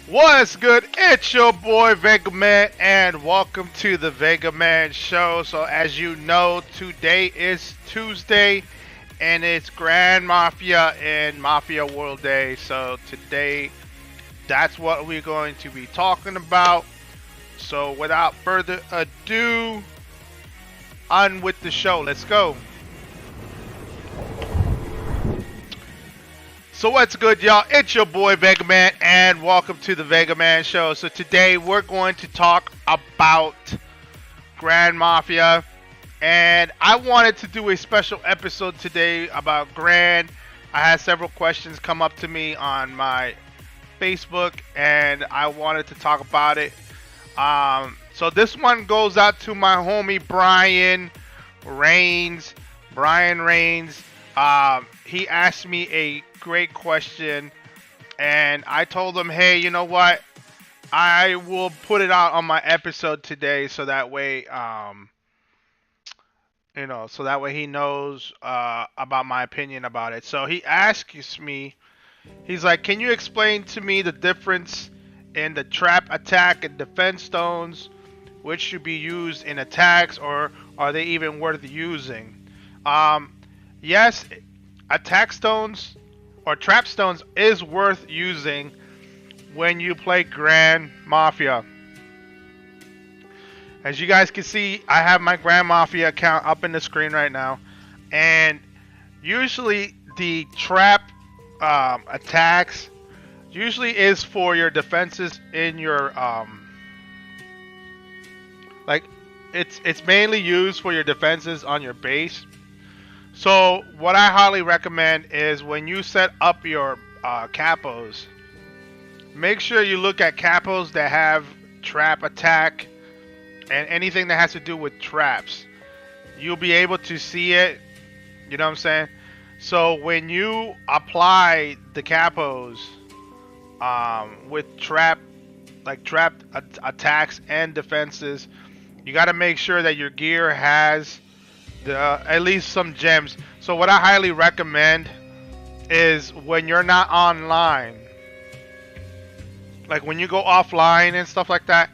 What's good? It's your boy Vega Man, and welcome to the Vega Man Show. So, as you know, today is Tuesday, and it's Grand Mafia and Mafia World Day. So, today, that's what we're going to be talking about. So, without further ado, on with the show. Let's go. So what's good, y'all? It's your boy Vega Man, and welcome to the Vega Man Show. So today we're going to talk about Grand Mafia, and I wanted to do a special episode today about Grand. I had several questions come up to me on my Facebook, and I wanted to talk about it. So this one goes out to my homie Brian Rains. He asked me a great question, and I told him, hey, you know what, I will put it out on my episode today, so that way he knows about my opinion about it. So he asks me, he's like, can you explain to me the difference in the trap, attack, and defense stones, which should be used in attacks, or are they even worth using? Yes, attack stones or trap stones is worth using when you play Grand Mafia. As you guys can see, I have my Grand Mafia account up in the screen right now, and usually the trap attacks usually is for your defenses in your it's mainly used for your defenses on your base. So what I highly recommend is when you set up your capos, make sure you look at capos that have trap attack and anything that has to do with traps. You'll be able to see it, you know what I'm saying? So when you apply the capos with trap attacks and defenses, you got to make sure that your gear has at least some gems. So what I highly recommend is when you're not online, like when you go offline and stuff like that,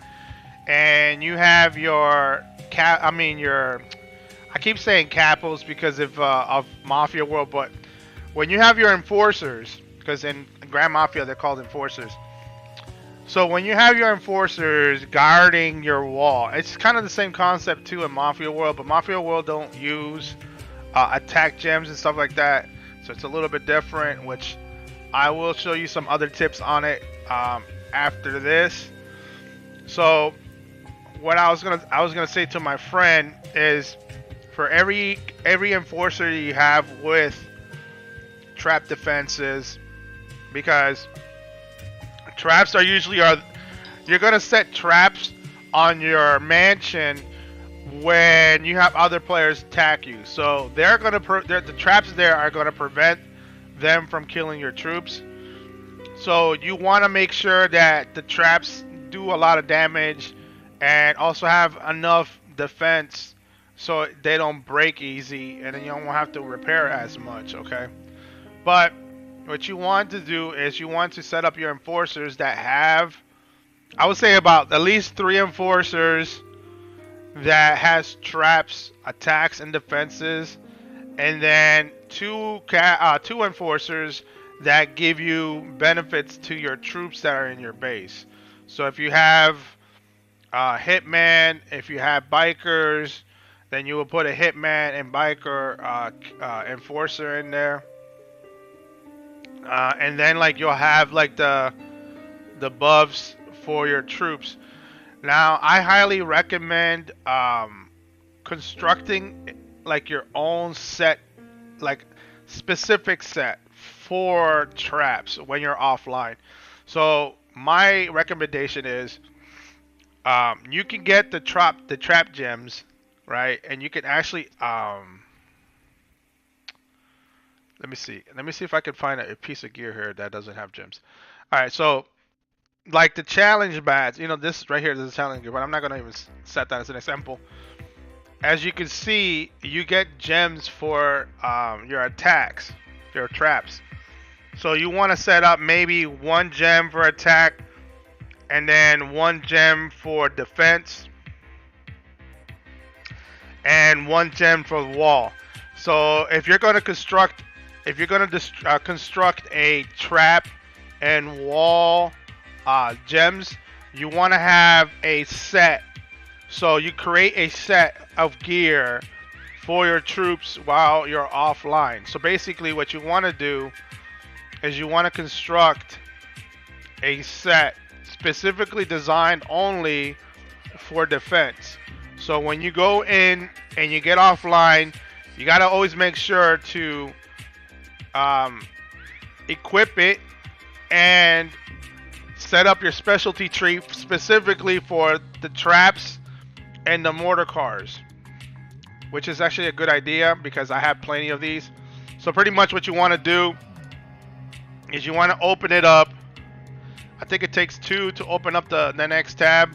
and you have your I keep saying capos because of Mafia World, but when you have your enforcers, because in Grand Mafia they're called enforcers. So when you have your enforcers guarding your wall, it's kind of the same concept too in Mafia World, but Mafia World don't use attack gems and stuff like that, so it's a little bit different, which I will show you some other tips on it after this. So what I was gonna say to my friend is, for every enforcer you have with trap defenses, because traps are usually you're gonna set traps on your mansion when you have other players attack you. So the traps there are gonna prevent them from killing your troops. So you want to make sure that the traps do a lot of damage and also have enough defense so they don't break easy and then you don't have to repair as much, okay? But what you want to do is you want to set up your enforcers that have, I would say about at least 3 enforcers that has traps, attacks, and defenses, and then two enforcers that give you benefits to your troops that are in your base. So if you have hitman, if you have bikers, then you will put a hitman and biker enforcer in there, and then like you'll have like the buffs for your troops. Now I highly recommend constructing like your own set, like specific set for traps when you're offline. So my recommendation is you can get the trap gems, right? And you can actually let me see if I can find a piece of gear here that doesn't have gems. All right, so like the challenge badge, you know, this right here, this is a challenge gear, but I'm not gonna even set that as an example. As you can see, you get gems for your attacks, your traps. So you want to set up maybe 1 gem for attack, and then 1 gem for defense, and 1 gem for wall. So if you're going to construct, construct a trap and wall gems, you want to have a set. So you create a set of gear for your troops while you're offline. So basically what you want to do is you want to construct a set specifically designed only for defense. So when you go in and you get offline, you got to always make sure to equip it and set up your specialty tree specifically for the traps and the mortar cars, which is actually a good idea because I have plenty of these. So pretty much what you want to do is you want to open it up. I think it takes 2 to open up the next tab,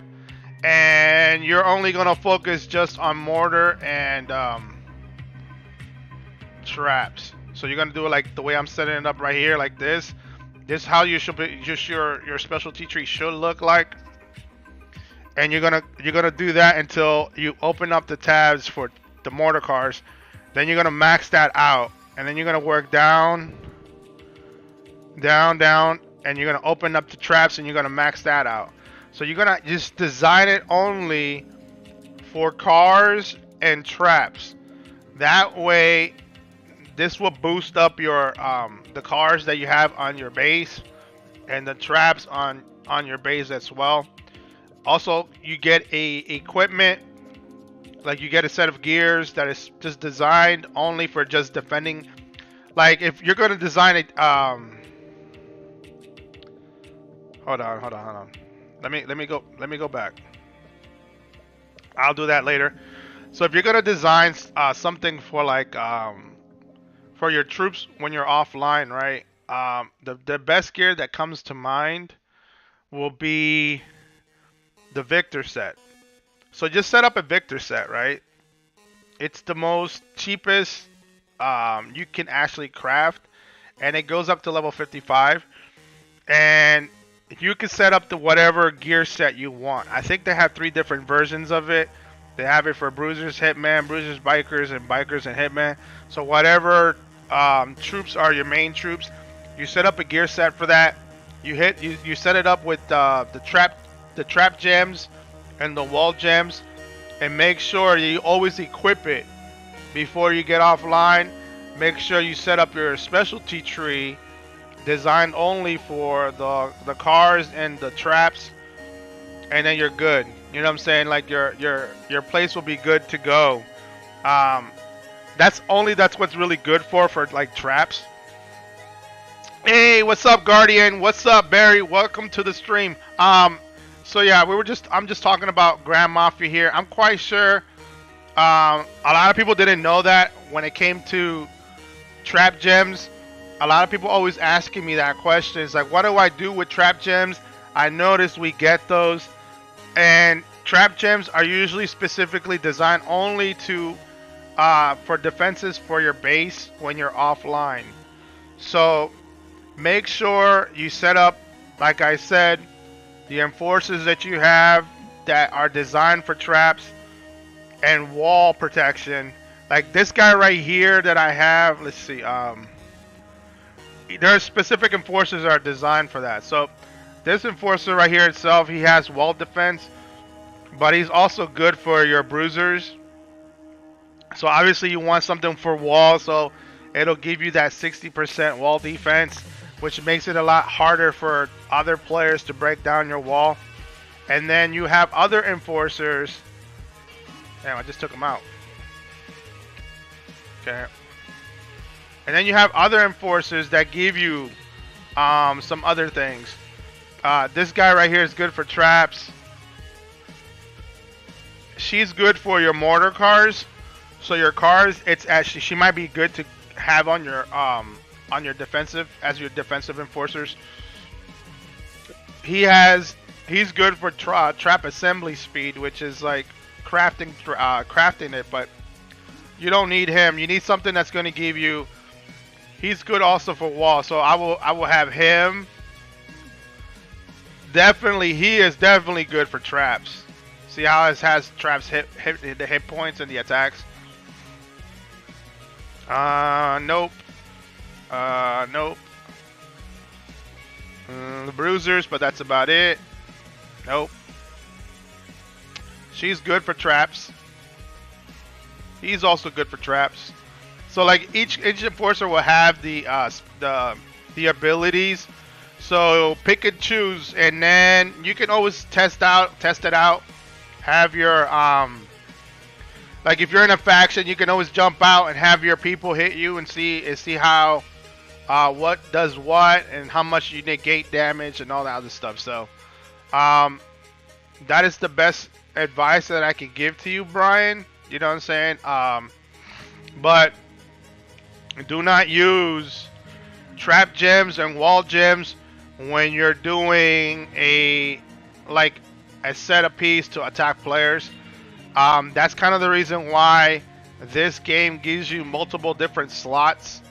and you're only going to focus just on mortar and traps. So you're going to do it like the way I'm setting it up right here, like this. This is how you should be, just your specialty tree should look like. And you're gonna do that until you open up the tabs for the mortar cars. Then you're gonna max that out, and then you're gonna work down, down, down, and you're gonna open up the traps, and you're gonna max that out. So you're gonna just design it only for cars and traps. That way, this will boost up your the cars that you have on your base, and the traps on your base as well. Also, you get a equipment, like you get a set of gears that is just designed only for just defending. Like if you're gonna design it, hold on. Let me go back. I'll do that later. So if you're gonna design something for like for your troops when you're offline, right? The best gear that comes to mind will be the Victor set. So just set up a Victor set, right? It's the most cheapest you can actually craft, and it goes up to level 55, and you can set up the whatever gear set you want. I think they have 3 different versions of it. They have it for bruisers, hitman, bruisers, bikers, and bikers and hitman. So whatever troops are your main troops, you set up a gear set for that. You set it up with the trap gems and the wall gems, and make sure you always equip it before you get offline. Make sure you set up your specialty tree designed only for the cars and the traps, and then you're good. You know what I'm saying? Like your place will be good to go. That's what's really good for like traps. Hey, what's up, Guardian? What's up, Barry? Welcome to the stream. So yeah, I'm just talking about Grand Mafia here. I'm quite sure a lot of people didn't know that when it came to trap gems, A lot of people always asking me that question. It's like, what do I do with trap gems? I noticed we get those, and trap gems are usually specifically designed only to for defenses for your base when you're offline. So make sure you set up, like I said, the enforcers that you have that are designed for traps and wall protection. Like this guy right here that I have. Let's see. There are specific enforcers that are designed for that. So this enforcer right here itself, he has wall defense, but he's also good for your bruisers. So obviously you want something for wall, so it'll give you that 60% wall defense, which makes it a lot harder for other players to break down your wall. And then you have other enforcers. Damn, I just took them out. Okay. And then you have other enforcers that give you some other things. This guy right here is good for traps. She's good for your mortar cars. So your cars, it's actually, she might be good to have on your defensive, as your defensive enforcers. He's good for trap assembly speed, which is like crafting it, but you don't need him. You need something that's going to give you. He's good also for wall, so I will have him. Definitely, he is definitely good for traps. See how it has traps hit the hit points and the attacks. Nope. Nope. The bruisers, but that's about it. Nope. She's good for traps. He's also good for traps. So like each enforcer will have the abilities. So pick and choose, and then you can always test it out. Have your like if you're in a faction, you can always jump out and have your people hit you and see how what does what and how much you negate damage and all that other stuff. So that is the best advice that I can give to you, Brian. You know what I'm saying? But do not use trap gems and wall gems when you're doing a set a piece to attack players. That's kind of the reason why this game gives you multiple different slots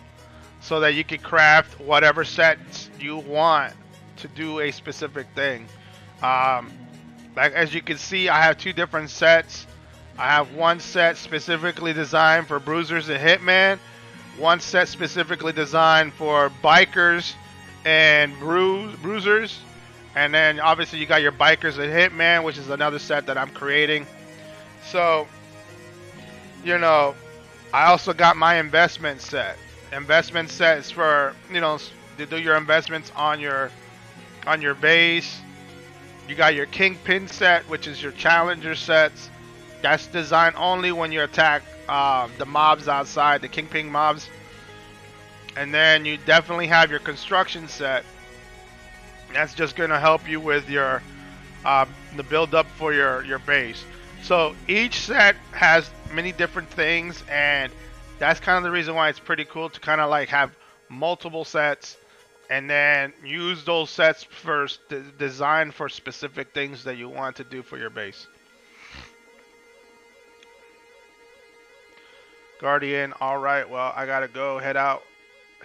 so that you can craft whatever sets you want to do a specific thing. Like as you can see, I have two different sets. I have one set specifically designed for bruisers and hitman, one set specifically designed for bikers and bruisers, and then obviously you got your bikers and hitman, which is another set that I'm creating. So, you know, I also got my investment set. Investment sets for, you know, to do your investments on your base. You got your kingpin set, which is your challenger sets. That's designed only when you attack the mobs outside, the kingpin mobs. And then you definitely have your construction set. That's just going to help you with your the build up for your base. So each set has many different things, and that's kind of the reason why it's pretty cool to kind of like have multiple sets and then use those sets first designed for specific things that you want to do for your base. Guardian, all right. Well, I gotta go. Head out.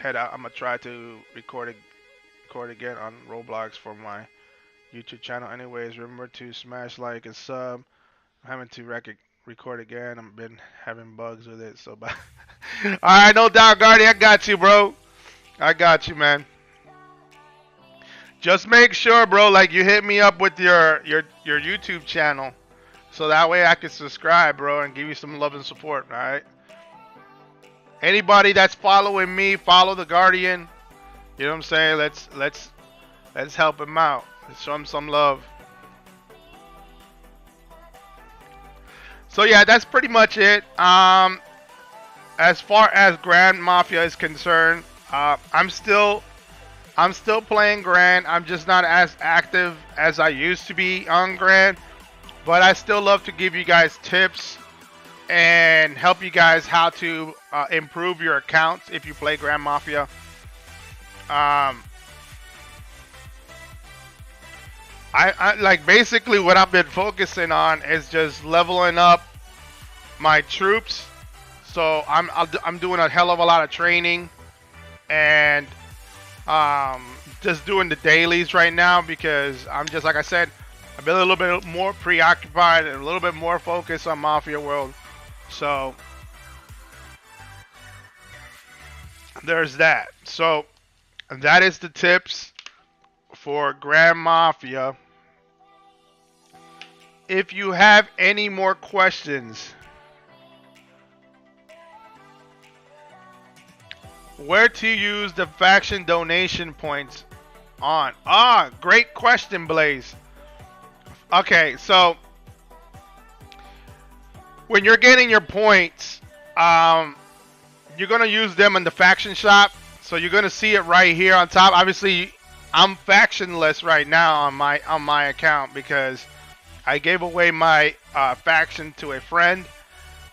I'm gonna try to record again on Roblox for my YouTube channel. Anyways, remember to smash like and sub. I'm having to record again. I've been having bugs with it, so bye. All right, no doubt, Guardian. I got you, bro. I got you, man. Just make sure, bro, like you hit me up with your YouTube channel, so that way I can subscribe, bro, and give you some love and support. All right. Anybody that's following me, follow the Guardian. You know what I'm saying? Let's help him out. Let's show him some love. So yeah, that's pretty much it. As far as Grand Mafia is concerned, I'm still playing Grand. I'm just not as active as I used to be on Grand, but I still love to give you guys tips and help you guys how to improve your accounts if you play Grand Mafia. Um, I like basically what I've been focusing on is just leveling up my troops. So I'm doing a hell of a lot of training and just doing the dailies right now because I'm just like I said, I've been a little bit more preoccupied and a little bit more focused on Mafia World. So there's that. So that is the tips for Grand Mafia. If you have any more questions, where to use the faction donation points on? Great question, Blaze. Okay, so when you're getting your points, you're gonna use them in the faction shop. So you're gonna see it right here on top. Obviously, I'm factionless right now on my account because I gave away my faction to a friend.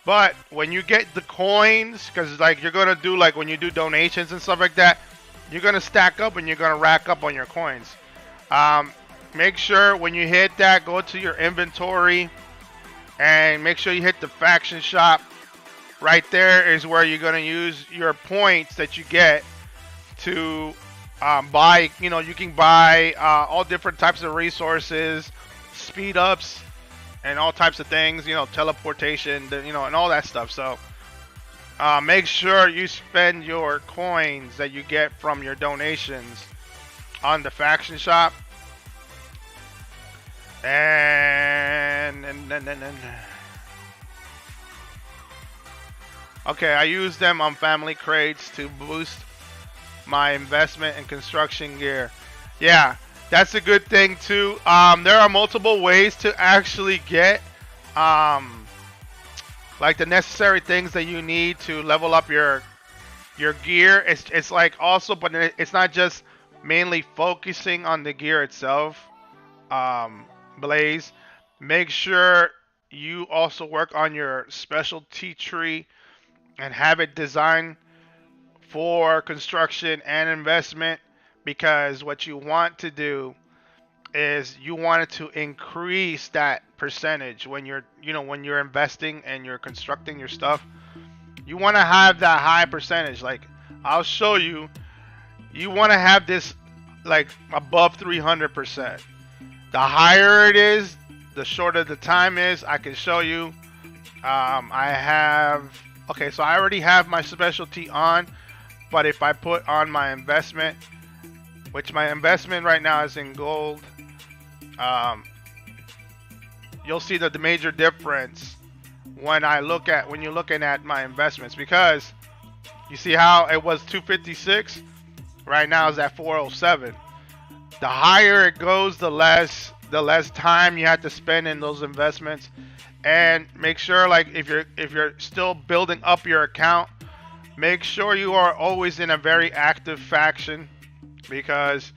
But when you get the coins, because like you're gonna do like when you do donations and stuff like that, you're gonna stack up and you're gonna rack up on your coins. Make sure when you hit that, go to your inventory and make sure you hit the faction shop. Right there is where you're gonna use your points that you get to buy. You know, you can buy all different types of resources, speed ups, and all types of things. You know, teleportation, you know, and all that stuff. So make sure you spend your coins that you get from your donations on the faction shop. And okay, I use them on family crates to boost my investment in construction gear. Yeah, that's a good thing too. There are multiple ways to actually get like the necessary things that you need to level up your gear. It's like also, but it's not just mainly focusing on the gear itself. Blaze, make sure you also work on your specialty tree and have it designed for construction and investment, because what you want to do is you want it to increase that percentage when you're when you're investing and you're constructing your stuff. You want to have that high percentage. Like I'll show you, you want to have this like above 300%. The higher it is, the shorter the time is. I can show you. I have, okay, so I already have my specialty on, but if I put on my investment, which my investment right now is in gold, you'll see that the major difference when you're looking at my investments, because you see how it was 256, right now is at 407. The higher it goes, the less time you have to spend in those investments. And make sure, like if you're still building up your account, make sure you are always in a very active faction, because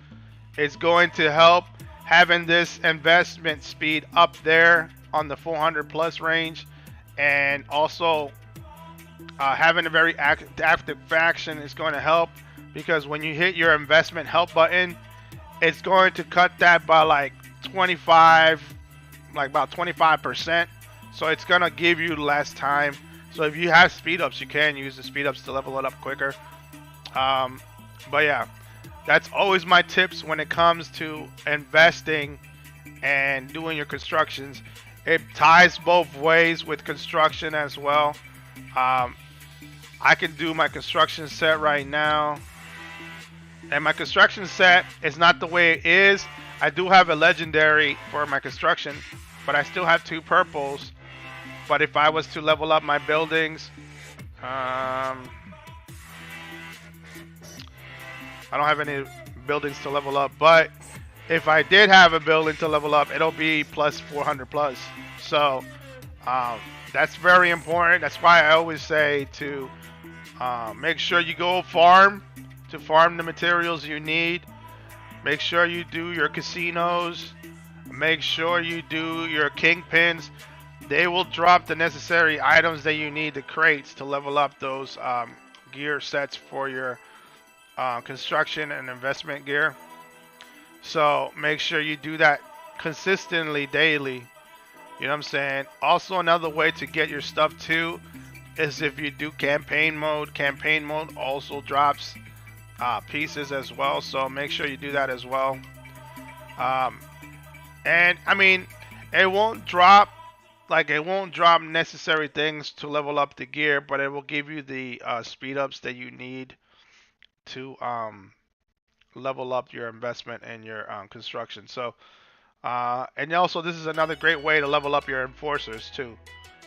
it's going to help having this investment speed up there on the 400 plus range, and also having a very active faction is going to help, because when you hit your investment help button, it's going to cut that by like 25, like about 25%. So it's going to give you less time. So if you have speed ups, you can use the speed ups to level it up quicker. But yeah, that's always my tips when it comes to investing and doing your constructions. It ties both ways with construction as well. I can do my construction set right now. And my construction set is not the way it is. I do have a legendary for my construction, but I still have 2 purples. But if I was to level up my buildings, I don't have any buildings to level up. But if I did have a building to level up, it'll be plus 400 plus. So that's very important. That's why I always say to make sure you go farm to farm the materials you need. Make sure you do your casinos. Make sure you do your kingpins. They will drop the necessary items that you need, the crates, to level up those gear sets for your construction and investment gear. So make sure you do that consistently daily. You know what I'm saying? Also, another way to get your stuff too is if you do campaign mode. Campaign mode also drops pieces as well. So make sure you do that as well. Um, and I mean, it won't drop necessary things to level up the gear, but it will give you the speed ups that you need to level up your investment and your construction. So, and also this is another great way to level up your enforcers too.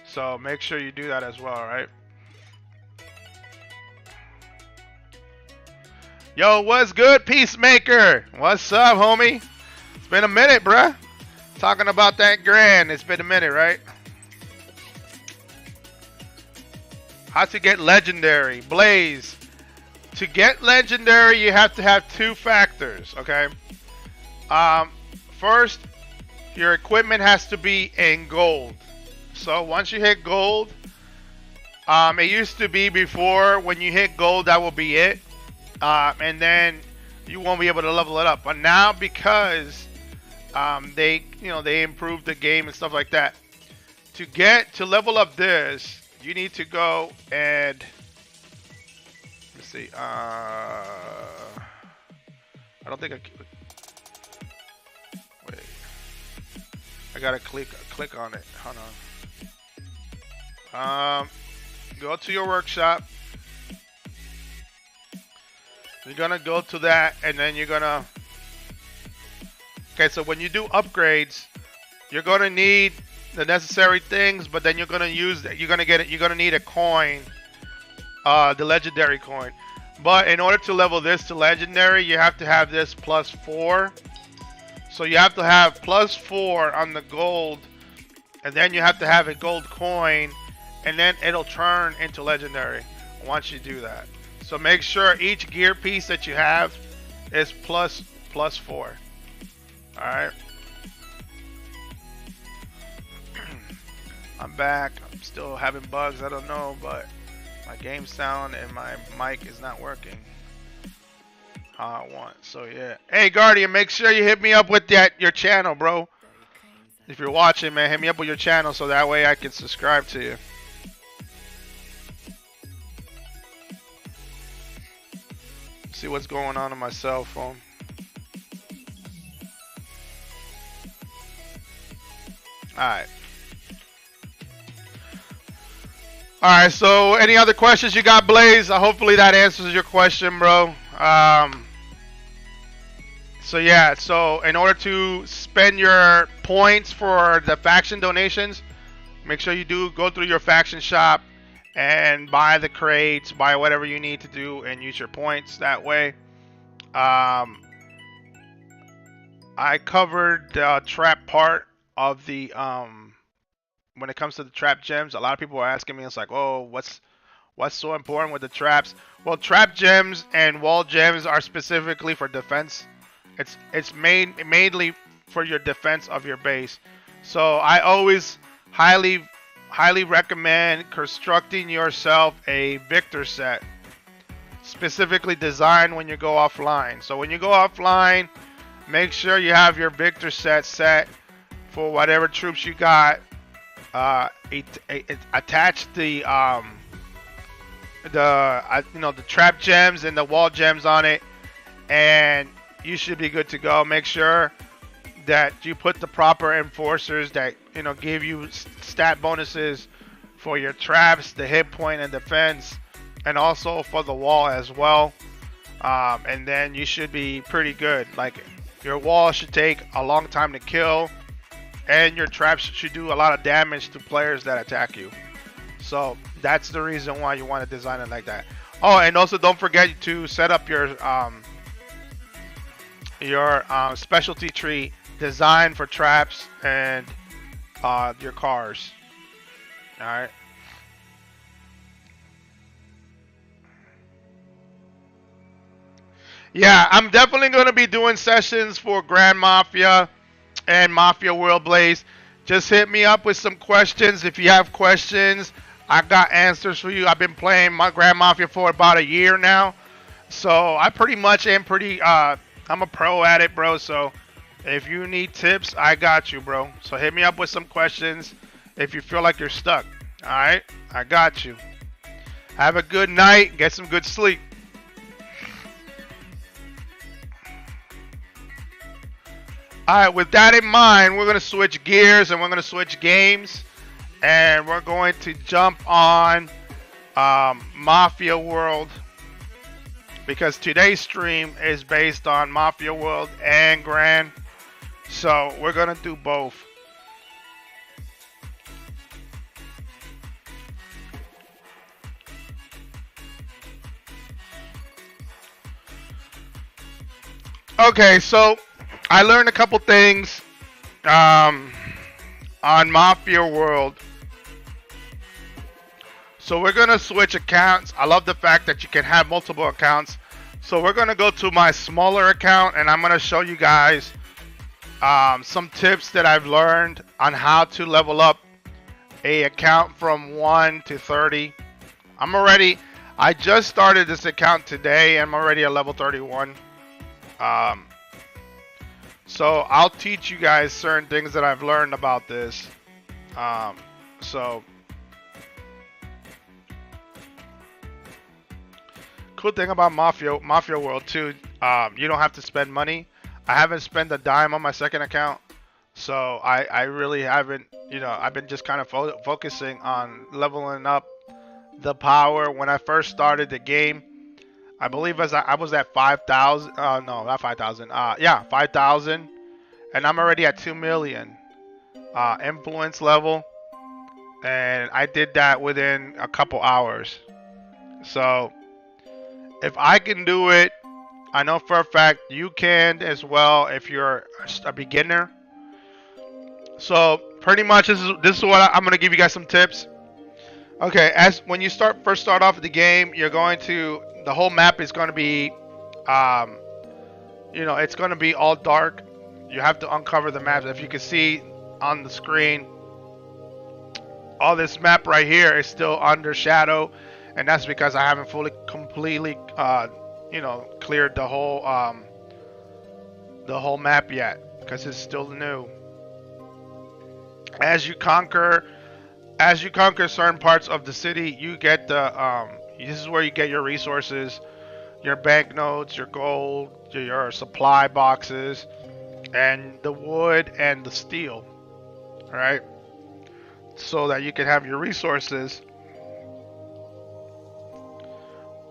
So make sure you do that as well, right? Yo, what's good, Peacemaker? What's up, homie? It's been a minute, bruh. Talking about that grand. It's been a minute, right? How to get legendary. Blaze. To get legendary, you have to have two factors, okay? First, your equipment has to be in gold. So once you hit gold, it used to be before when you hit gold, that will be it. And then you won't be able to level it up. But now because they improved the game and stuff like that. To level up this, you need to go and let's see. I don't think wait. I gotta click on it. Hold on. Go to your workshop. You're gonna go to that, and then you're gonna. Okay, so when you do upgrades, you're gonna need the necessary things, but then you're gonna use. You're gonna need a coin, the legendary coin. But in order to level this to legendary, you have to have this +4. So you have to have +4 on the gold, and then you have to have a gold coin, and then it'll turn into legendary once you do that. So make sure each gear piece that you have is +4. All right. I'm back. I'm still having bugs. I don't know, but my game sound and my mic is not working how I want. So yeah. Hey Guardian, make sure you hit me up with your channel, bro. If you're watching, man, hit me up with your channel so that way I can subscribe to you. See what's going on my cell phone. Alright. Alright, so any other questions you got, Blaze? Hopefully that answers your question, bro. So yeah, so in order to spend your points for the faction donations, make sure you do go through your faction shop and buy the crates, buy whatever you need to do, and use your points that way. I covered the trap part of the when it comes to the trap gems. A lot of people are asking me, it's like, oh, what's so important with the traps? Well, trap gems and wall gems are specifically for defense. It's mainly for your defense of your base. So I always highly recommend constructing yourself a Victor set, specifically designed when you go offline. So when you go offline, make sure you have your Victor set for whatever troops you got. Attach the trap gems and the wall gems on it, and you should be good to go. Make sure that you put the proper enforcers that give you stat bonuses for your traps, the hit point and defense, and also for the wall as well. And then you should be pretty good. Like, your wall should take a long time to kill, and your traps should do a lot of damage to players that attack you. So that's the reason why you want to design it like that. Oh, and also don't forget to set up your specialty tree designed for traps and your cars. All right. Yeah, I'm definitely going to be doing sessions for Grand Mafia and Mafia World Blaze. Just hit me up with some questions. If you have questions, I got answers for you. I've been playing my Grand Mafia for about a year now. So I pretty much am pretty. I'm a pro at it, bro. So if you need tips, I got you, bro. So hit me up with some questions if you feel like you're stuck. All right, I got you. Have a good night. Get some good sleep. All right, with that in mind, we're going to switch gears and we're going to switch games. And we're going to jump on Mafia World because today's stream is based on Mafia World and Grand. So we're going to do both. Okay, so I learned a couple things on Mafia World. So we're going to switch accounts. I love the fact that you can have multiple accounts. So we're going to go to my smaller account and I'm going to show you guys some tips that I've learned on how to level up a account from 1 to 30. I just started this account today and I'm already at level 31. So I'll teach you guys certain things that I've learned about this. So cool thing about Mafia World too, you don't have to spend money. I haven't spent a dime on my second account, so I really haven't. I've been just kind of focusing on leveling up the power. When I first started the game, I believe I was at 5,000. No, not 5,000. Yeah, 5,000, and I'm already at 2 million influence level, and I did that within a couple hours. So if I can do it, I know for a fact you can as well if you're a beginner. So pretty much this is what I'm gonna give you guys some tips. Okay, as when you first start off the game, the whole map is gonna be, it's gonna be all dark. You have to uncover the map. If you can see on the screen, all this map right here is still under shadow, and that's because I haven't completely cleared the whole map yet because it's still new. As you conquer certain parts of the city, you get this is where you get your resources, your banknotes, your gold, your supply boxes, and the wood and the steel, right? So that you can have your resources.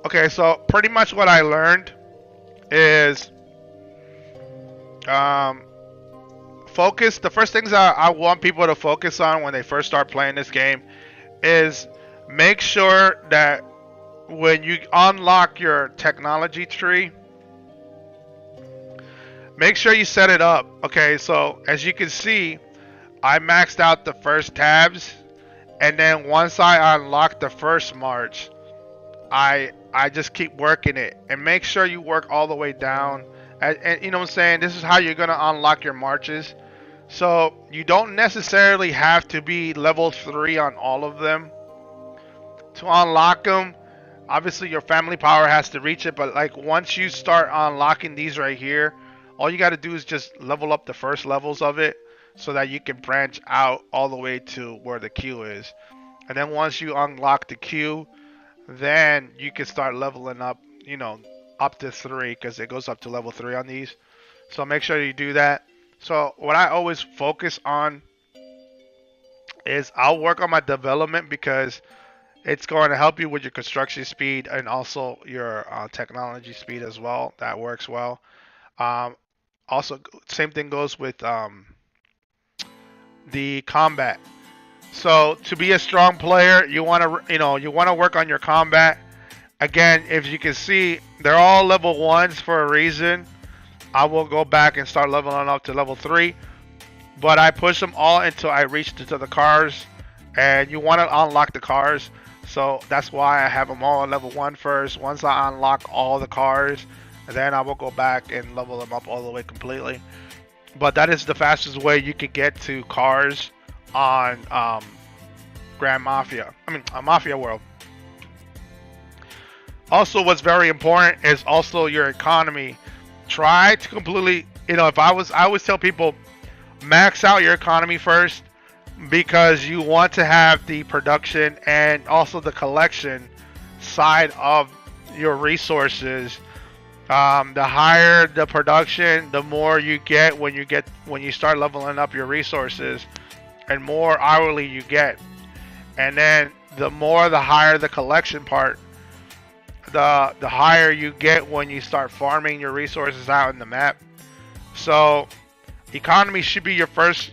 Okay, so pretty much what I learned is focus. The first things I want people to focus on when they first start playing this game is make sure that when you unlock your technology tree, make sure you set it up. Okay, so as you can see, I maxed out the first tabs, and then once I unlock the first march, I just keep working it, and make sure you work all the way down. And you know what I'm saying? This is how you're gonna unlock your marches. So you don't necessarily have to be level 3 on all of them to unlock them. Obviously your family power has to reach it, but like once you start unlocking these right here, all you got to do is just level up the first levels of it so that you can branch out all the way to where the queue is. And then once you unlock the queue, then you can start leveling up, up to 3, because it goes up to level 3 on these. So make sure you do that. So what I always focus on is I'll work on my development because it's going to help you with your construction speed and also your technology speed as well. That works well. Also, same thing goes with the combat. So to be a strong player, you want to work on your combat. Again, if you can see, they're all level 1s for a reason. I will go back and start leveling up to level 3, but I push them all until I reach to the cars, and you want to unlock the cars. So that's why I have them all at level 1 first. Once I unlock all the cars, then I will go back and level them up all the way completely. But that is the fastest way you can get to cars on Mafia World. Also, what's very important is also your economy. Try to completely, if I always tell people, max out your economy first because you want to have the production and also the collection side of your resources. The higher the production, the more you get when you start leveling up your resources, and more hourly you get. And then the higher the collection part, the higher you get when you start farming your resources out in the map. So economy should be your first.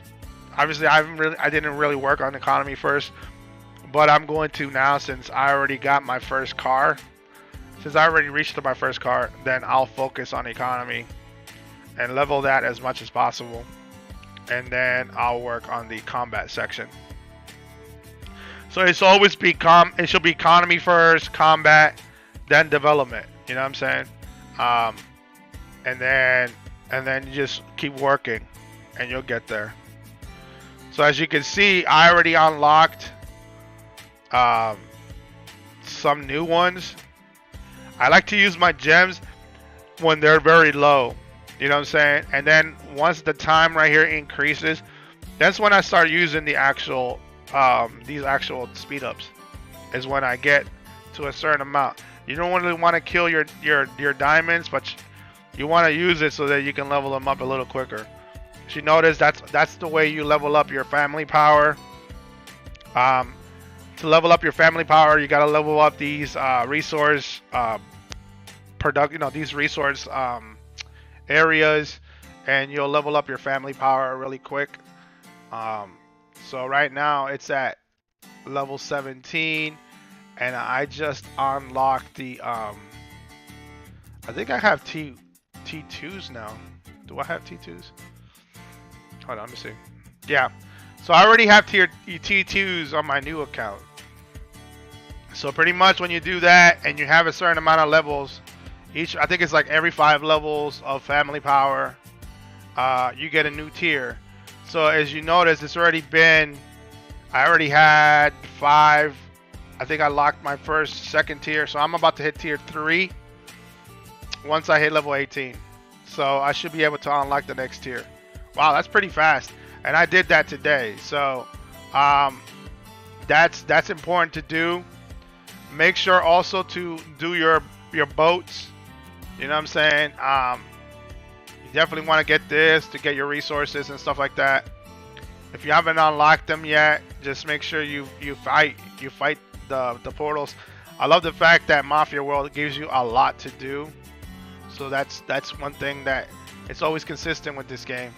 Obviously, I didn't really work on economy first, but I'm going to now since I already got my first car. Since I already reached my first car, then I'll focus on economy and level that as much as possible, and then I'll work on the combat section. So it's always it should be economy first, combat, then development. You know what I'm saying? Um, and then you just keep working, and you'll get there. So as you can see, I already unlocked um, some new ones. I like to use my gems when they're very low. You know what I'm saying? And then once the time right here increases, that's when I start using the actual these actual speed ups. Is when I get to a certain amount. You don't really want to kill your diamonds, but you want to use it so that you can level them up a little quicker. As you notice, that's the way you level up your family power. To level up your family power, you gotta level up these resource these resource areas, and you'll level up your family power really quick. So right now it's at level 17, and I just unlocked the I think I have T2s now. Do I have T2s? Hold on, let me see. Yeah. So I already have T2s on my new account. So pretty much when you do that and you have a certain amount of levels, I think it's like every 5 levels of family power, you get a new tier. So as you notice, I already had 5. I think I locked my second tier. So I'm about to hit tier 3 once I hit level 18. So I should be able to unlock the next tier. Wow, that's pretty fast. And I did that today. So that's important to do. Make sure also to do your boats. You know what I'm saying? You definitely want to get this to get your resources and stuff like that. If you haven't unlocked them yet, just make sure you fight the portals. I love the fact that Mafia World gives you a lot to do. So that's one thing that it's always consistent with this game.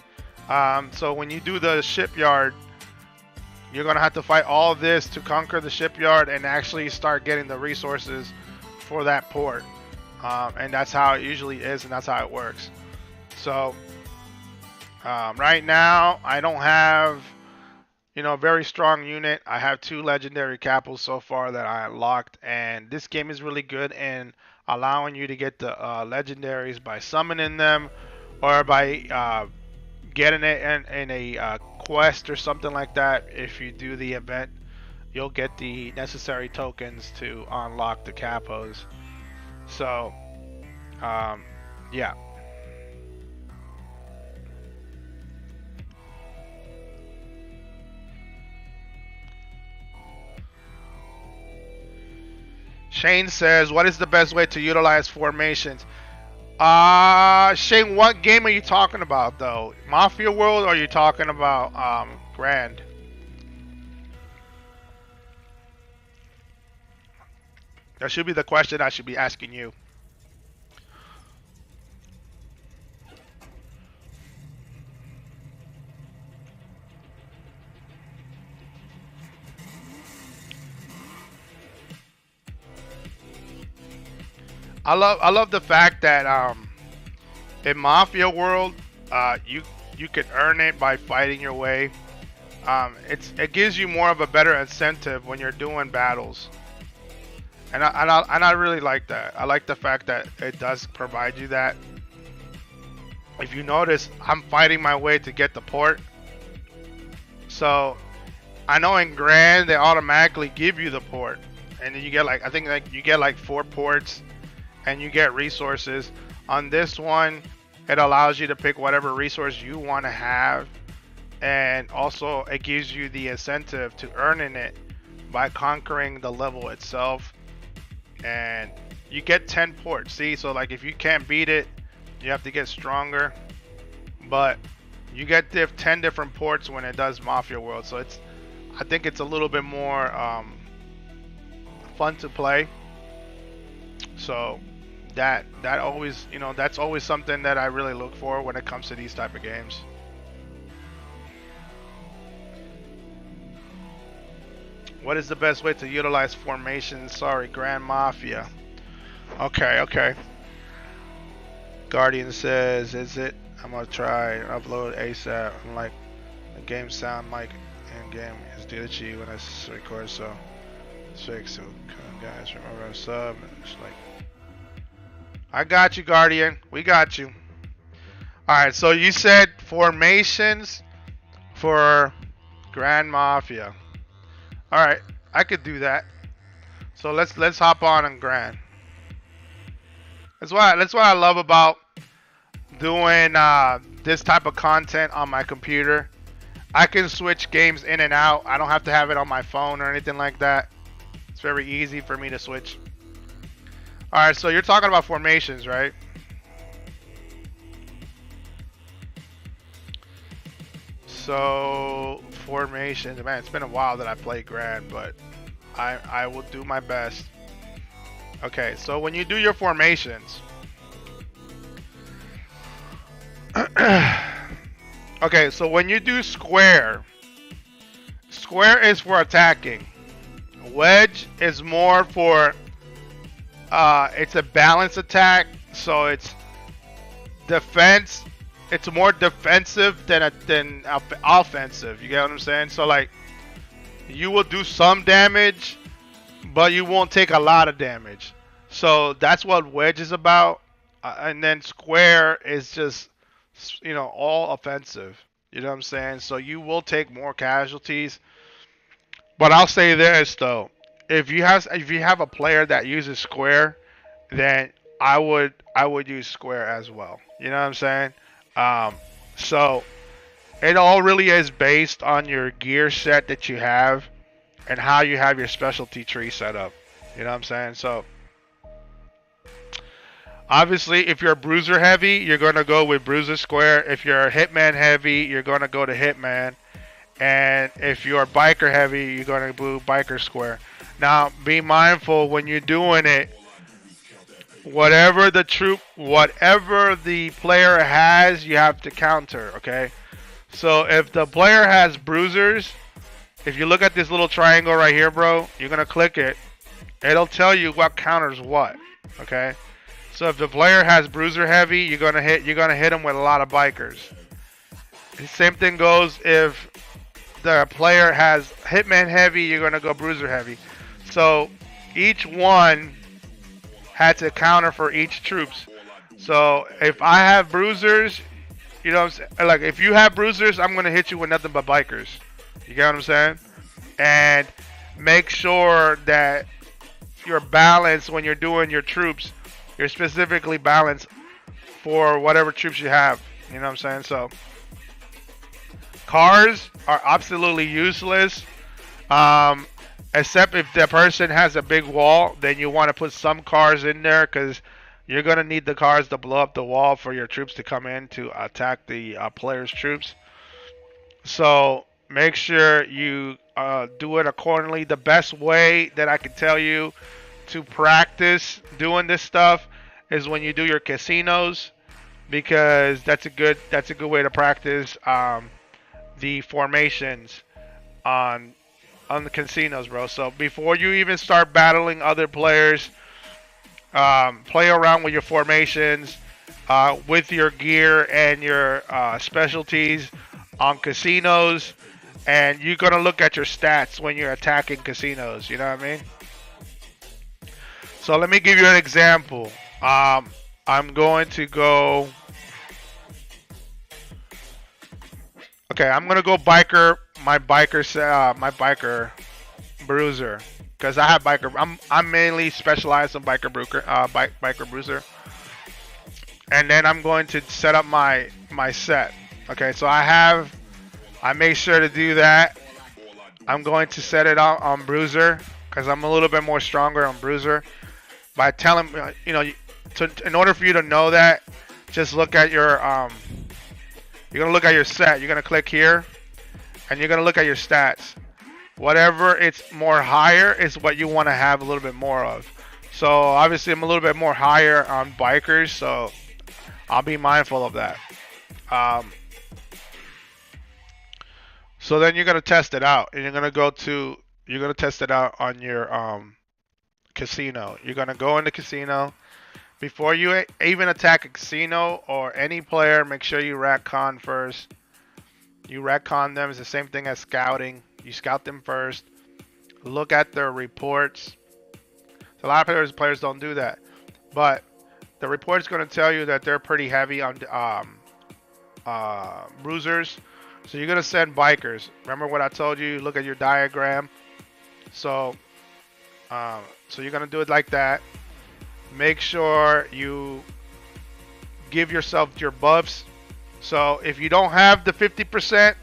So when you do the shipyard, you're gonna have to fight all this to conquer the shipyard and actually start getting the resources for that port. And that's how it usually is, and that's how it works. So right now I don't have a very strong unit. I have 2 legendary capos so far that I unlocked, and this game is really good in allowing you to get the legendaries by summoning them or by getting it in a quest or something like that. If you do the event, you'll get the necessary tokens to unlock the capos. So yeah. Shane says, what is the best way to utilize formations? Shane, what game are you talking about though? Mafia World, or are you talking about Grand? That should be the question I should be asking you. I love the fact that in Mafia World, you can earn it by fighting your way. It gives you more of a better incentive when you're doing battles, and I really like that. I like the fact that it does provide you that. If you notice, I'm fighting my way to get the port. So I know in Grand they automatically give you the port, and then you get like, I think like you get like 4 ports and you get resources. On this one, it allows you to pick whatever resource you want to have, and also it gives you the incentive to earning it by conquering the level itself. And you get 10 ports. See, so like if you can't beat it, you have to get stronger. But you get 10 different ports when it does Mafia World. So I think it's a little bit more fun to play. So that always, that's always something that I really look for when it comes to these type of games. What is the best way to utilize formations? Sorry, Grand Mafia. Okay. Guardian says, is it? I'm gonna try and upload ASAP. I'm like, the game sound like in game is glitchy when I record, so fix. So guys, remember to sub. It's like, I got you, Guardian. We got you. All right. So you said formations for Grand Mafia. All right, I could do that. So let's hop on Grand. That's what I love about doing this type of content on my computer. I can switch games in and out. I don't have to have it on my phone or anything like that. It's very easy for me to switch. All right, so you're talking about formations, right? So formations, man, it's been a while that I played Grand, but I will do my best. Okay, so when you do your formations, okay, so when you do square is for attacking. Wedge is more for it's a balanced attack, so it's defense. It's more defensive than offensive. You get what I'm saying? So like, you will do some damage, but you won't take a lot of damage. So that's what wedge is about. And then square is just, all offensive. You know what I'm saying? So you will take more casualties. But I'll say this though, if you have a player that uses square, then I would use square as well. You know what I'm saying? So it all really is based on your gear set that you have and how you have your specialty tree set up. You know what I'm saying? So obviously, if you're bruiser heavy, you're going to go with bruiser square. If you're hitman heavy, you're going to go to hitman. And if you're biker heavy, you're going to do biker square. Now, be mindful when you're doing it, whatever the player has, you have to counter, okay? So if the player has bruisers, if you look at this little triangle right here, bro, you're going to click it. It'll tell you what counters what, okay? So if the player has bruiser heavy, you're going to hit him with a lot of bikers. The same thing goes if the player has hitman heavy, you're going to go bruiser heavy. So each one had to counter for each troops. So if I have bruisers, like if you have bruisers, I'm going to hit you with nothing but bikers. You get what I'm saying? And make sure that you're balanced when you're doing your troops. You're specifically balanced for whatever troops you have. You know what I'm saying? So cars are absolutely useless. Except if the person has a big wall, then you want to put some cars in there because you're going to need the cars to blow up the wall for your troops to come in to attack the player's troops. So make sure you do it accordingly. The best way that I can tell you to practice doing this stuff is when you do your casinos, because that's a good way to practice the formations on the casinos, bro. So before you even start battling other players, play around with your formations, with your gear and your specialties on casinos, and you're gonna look at your stats when you're attacking casinos. You know what I mean? So let me give you an example. I'm going to go. Okay, I'm gonna go biker. My biker bruiser. because I have biker. I'm mainly specialized on biker bruiser, and then I'm going to set up my set. Okay, so I make sure to do that. I'm going to set it out on bruiser because I'm a little bit more stronger on bruiser. By telling in order for you to know that, just look at your you're gonna look at your set. You're gonna click here, and you're gonna look at your stats. Whatever it's more higher is what you want to have a little bit more of. So obviously I'm a little bit more higher on bikers, so I'll be mindful of that. So then you're gonna test it out, and you're gonna test it out on your casino. You're gonna go in the casino. Before you even attack a casino or any player, make sure you retcon first. You retcon them. It's the same thing as scouting. You scout them first. Look at their reports. So a lot of players don't do that, but the report's going to tell you that they're pretty heavy on bruisers. So you're going to send bikers. Remember what I told you? Look at your diagram. So you're going to do it like that. Make sure you give yourself your buffs. So if you don't have the 50%,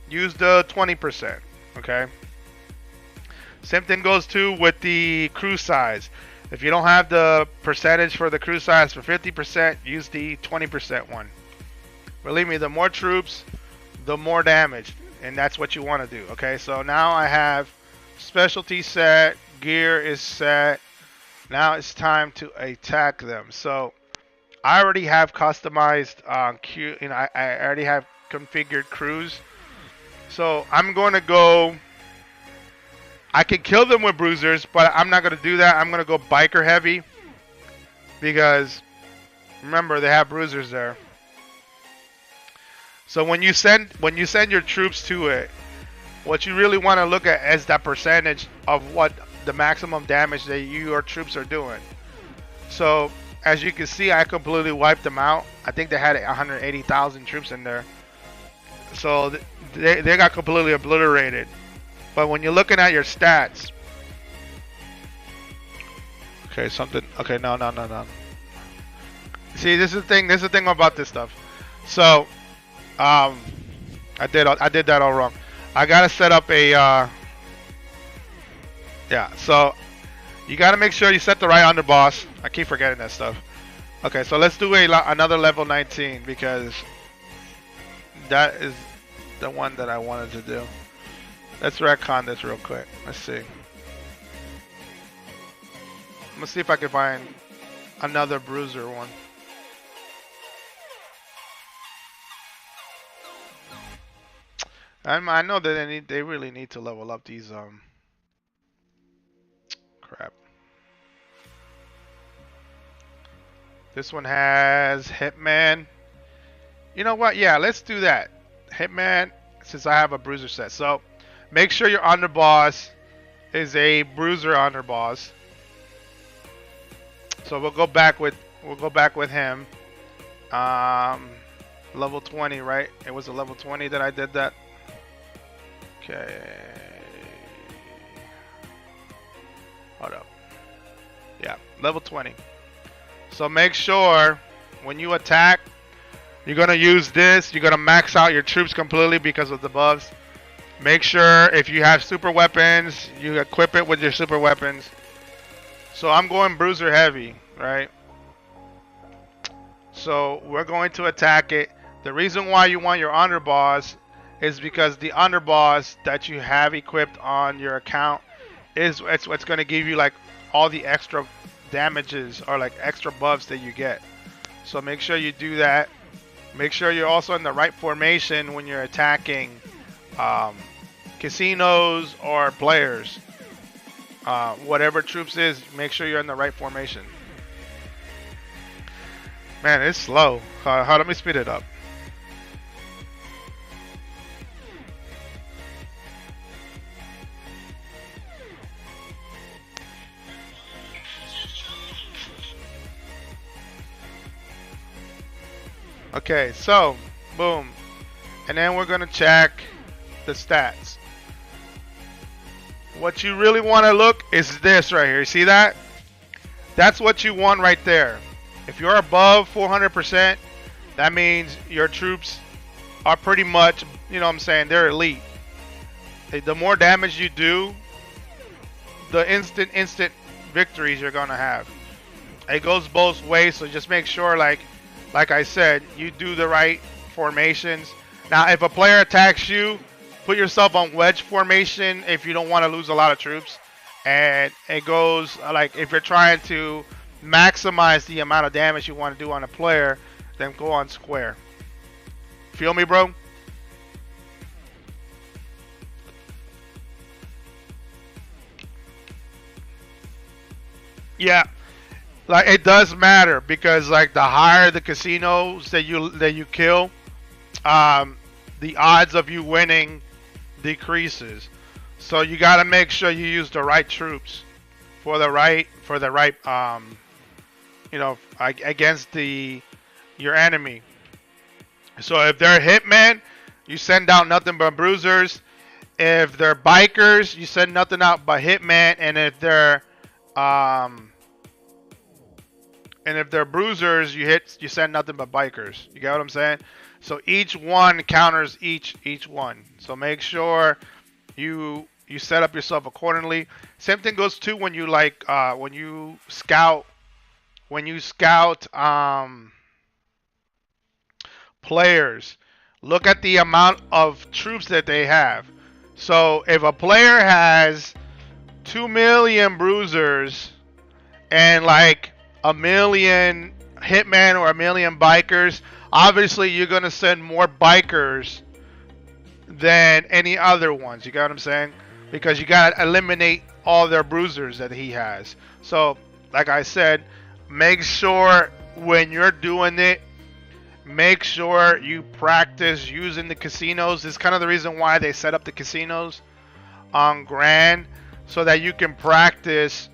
use the 20%. Okay. Same thing goes too with the crew size. If you don't have the percentage for the crew size for 50%, use the 20% one. Believe me, the more troops, the more damage, and that's what you want to do. Okay. So now I have specialty set, gear is set. Now it's time to attack them. So I already have customized I already have configured crews. So I'm going to go. I can kill them with bruisers, but I'm not going to do that. I'm going to go biker heavy because remember they have bruisers there. So when you send your troops to it, what you really want to look at is that percentage of what the maximum damage that your troops are doing. So as you can see, I completely wiped them out. I think they had 180,000 troops in there. So they got completely obliterated. But when you're looking at your stats, okay, no. See, this is the thing. This is the thing about this stuff. So, I did that all wrong. I gotta set up a. Yeah, so you gotta make sure you set the right underboss. I keep forgetting that stuff. Okay, so let's do another level 19 because that is the one that I wanted to do. Let's retcon this real quick. Let's see. I'm gonna see if I can find another bruiser one. I know that they really need to level up these crap. This one has Hitman. You know what? Yeah, let's do that. Hitman, since I have a bruiser set. So make sure your underboss is a bruiser underboss. So we'll go back with him. Level 20, right? It was a level 20 that I did that. Okay. Hold up. Yeah, level 20. So make sure when you attack, you're gonna use this. You're gonna max out your troops completely because of the buffs. Make sure if you have super weapons, you equip it with your super weapons. So I'm going bruiser heavy, right? So we're going to attack it. The reason why you want your underboss is because the underboss that you have equipped on your account is what's going to give you like all the extra damages or like extra buffs that you get. So make sure you do that. Make sure you're also in the right formation when you're attacking casinos or players. Whatever troops is, make sure you're in the right formation. Man, it's slow. Let me speed it up. Okay, so boom, and then we're gonna check the stats. What you really want to look is this right here. See that? That's what you want right there. If you're above 400%, that means your troops are pretty much, you know what I'm saying, they're elite. The more damage you do, the instant victories you're gonna have. It goes both ways, so just make sure, like I said, you do the right formations. Now, if a player attacks you, put yourself on wedge formation if you don't want to lose a lot of troops. And it goes like if you're trying to maximize the amount of damage you want to do on a player, then go on square. Feel me, bro? Yeah, like it does matter because like the higher the casinos that you kill, um, the odds of you winning decreases. So you got to make sure you use the right troops for the right against the your enemy. So if they're hitmen, you send out nothing but bruisers. If they're bikers, you send nothing out but hitman. Um and if they're bruisers, you send nothing but bikers. You get what I'm saying? So each one counters each one. So make sure you set up yourself accordingly. Same thing goes too when you scout players. Look at the amount of troops that they have. So if a player has 2 million bruisers and like a million hitmen or a million bikers, obviously you're gonna send more bikers than any other ones. You got what I'm saying? Because you gotta eliminate all their bruisers that he has. So, like I said, make sure when you're doing it, make sure you practice using the casinos. This is kind of the reason why they set up the casinos on Grand, so that you can practice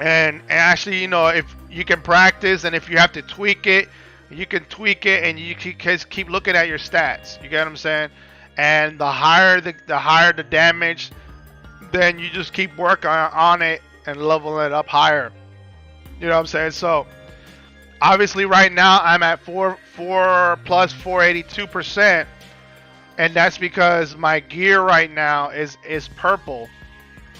and actually, if you can practice, and if you have to tweak it, you can tweak it, and you keep looking at your stats. You get what I'm saying? And the higher the damage, then you just keep working on it and leveling it up higher. You know what I'm saying? So obviously, right now I'm at 482%, and that's because my gear right now is purple.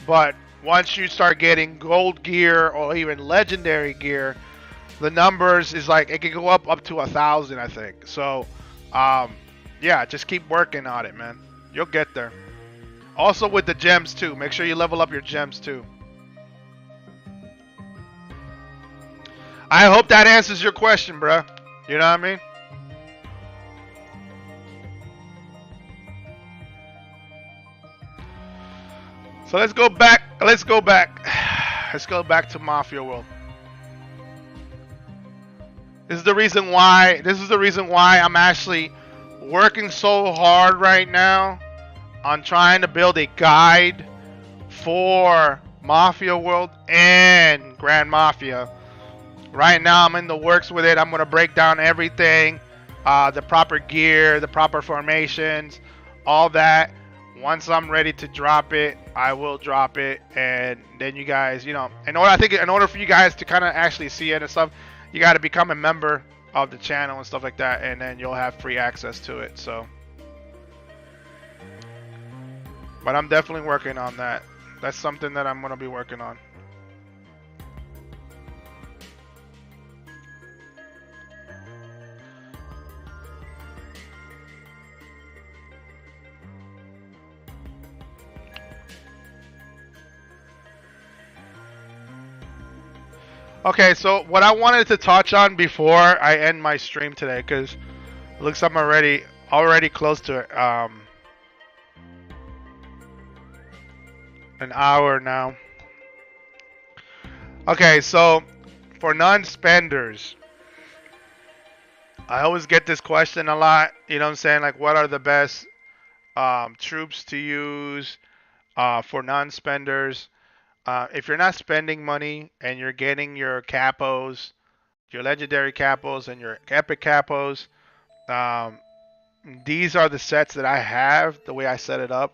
But once you start getting gold gear or even legendary gear, the numbers is like it can go up to 1,000, I think. So, yeah, just keep working on it, man. You'll get there. Also with the gems too. Make sure you level up your gems too. I hope that answers your question, bruh. You know what I mean? So let's go back. Let's go back. Let's go back to Mafia World. This is the reason why. This is the reason why I'm actually working so hard right now on trying to build a guide for Mafia World and Grand Mafia. Right now, I'm in the works with it. I'm gonna break down everything, the proper gear, the proper formations, all that. Once I'm ready to drop it, I will drop it, and then you guys, in order for you guys to kind of actually see it and stuff, you got to become a member of the channel and stuff like that, and then you'll have free access to it. So, but I'm definitely working on that. That's something that I'm gonna be working on. Okay, so what I wanted to touch on before I end my stream today, because it looks like I'm already close to it, an hour now. Okay, so for non-spenders, I always get this question a lot. You know what I'm saying? Like, what are the best troops to use for non-spenders? If you're not spending money and you're getting your capos, your legendary capos and your epic capos, um, these are the sets that I have, the way I set it up.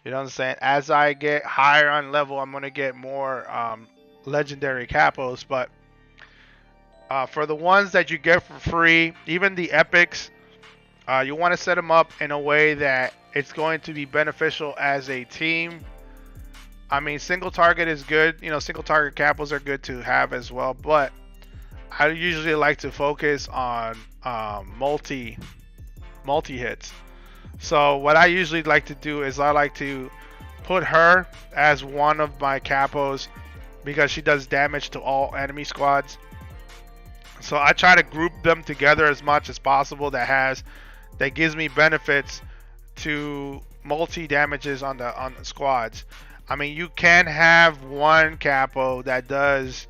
You know what I'm saying? As I get higher on level, I'm gonna get more legendary capos. But for the ones that you get for free, even the epics, you want to set them up in a way that it's going to be beneficial as a team. I mean, single target is good. You know, single target capos are good to have as well. But I usually like to focus on multi hits. So what I usually like to do is I like to put her as one of my capos because she does damage to all enemy squads. So I try to group them together as much as possible that gives me benefits to multi damages on the squads. I mean, you can have one capo that does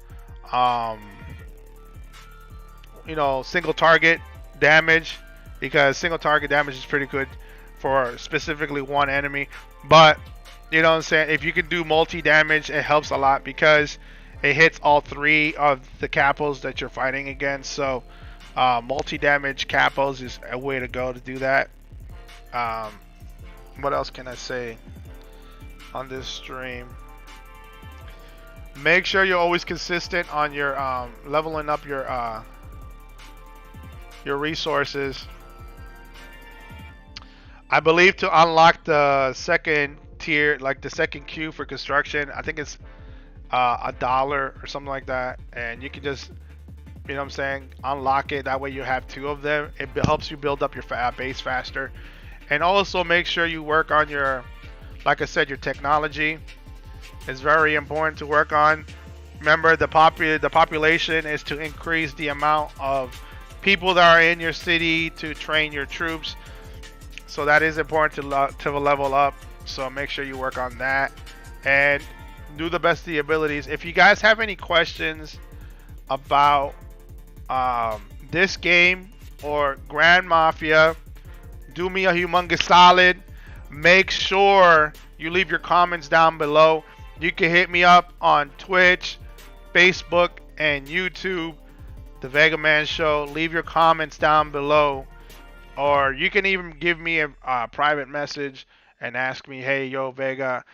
um, single target damage, because single target damage is pretty good for specifically one enemy. But you know what I'm saying, if you can do multi damage, it helps a lot because it hits all three of the capos that you're fighting against. So multi damage capos is a way to go to do that. What else can I say on this stream? Make sure you're always consistent on your leveling up your resources. I believe to unlock the second tier, like the second queue for construction, I think it's $1 or something like that, and you can just, you know what I'm saying, unlock it. That way you have two of them. It helps you build up your base faster, and also make sure you work on your, like I said, your technology is very important to work on. Remember, the population is to increase the amount of people that are in your city to train your troops. So that is important to level up. So make sure you work on that and do the best of the abilities. If you guys have any questions about this game or Grand Mafia, do me a humongous solid. Make sure you leave your comments down below. You can hit me up on Twitch, Facebook, and YouTube, The Vega Man Show. Leave your comments down below. Or you can even give me a private message and ask me, hey, yo, Vega,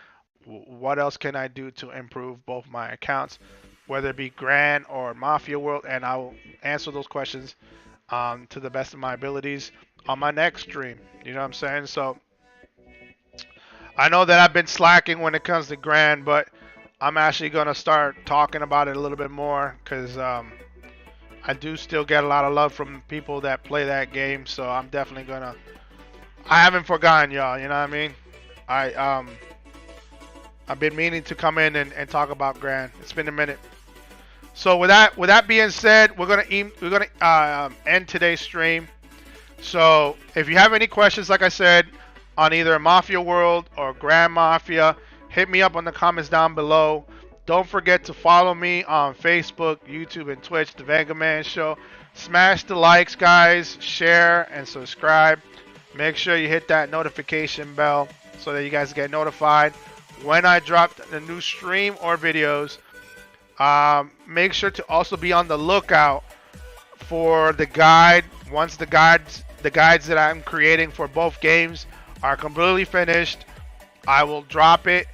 what else can I do to improve both my accounts, whether it be Grand or Mafia World, and I will answer those questions to the best of my abilities on my next stream. You know what I'm saying? So I know that I've been slacking when it comes to Grand, but I'm actually going to start talking about it a little bit more because I do still get a lot of love from people that play that game, so I'm definitely gonna. I haven't forgotten y'all, you know what I mean? I've been meaning to come in and talk about Grand. It's been a minute. So with that being said, we're gonna end today's stream. So if you have any questions, like I said, on either Mafia World or Grand Mafia, hit me up on the comments down below. Don't forget to follow me on Facebook, YouTube, and Twitch, The Vega Man Show. Smash the likes, guys. Share and subscribe. Make sure you hit that notification bell so that you guys get notified when I drop the new stream or videos. Make sure to also be on the lookout for the guide. Once the guides that I'm creating for both games are completely finished, I will drop it.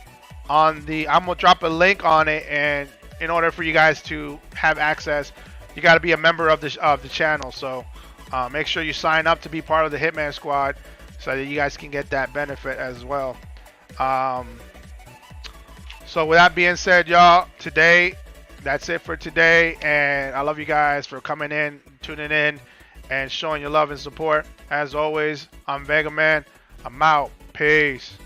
I'm gonna drop a link on it, and in order for you guys to have access, you got to be a member of the channel. So make sure you sign up to be part of the Hitman Squad, so that you guys can get that benefit as well. So with that being said, y'all, that's it for today, and I love you guys for coming in, tuning in, and showing your love and support. As always, I'm Vega Man. I'm out. Peace.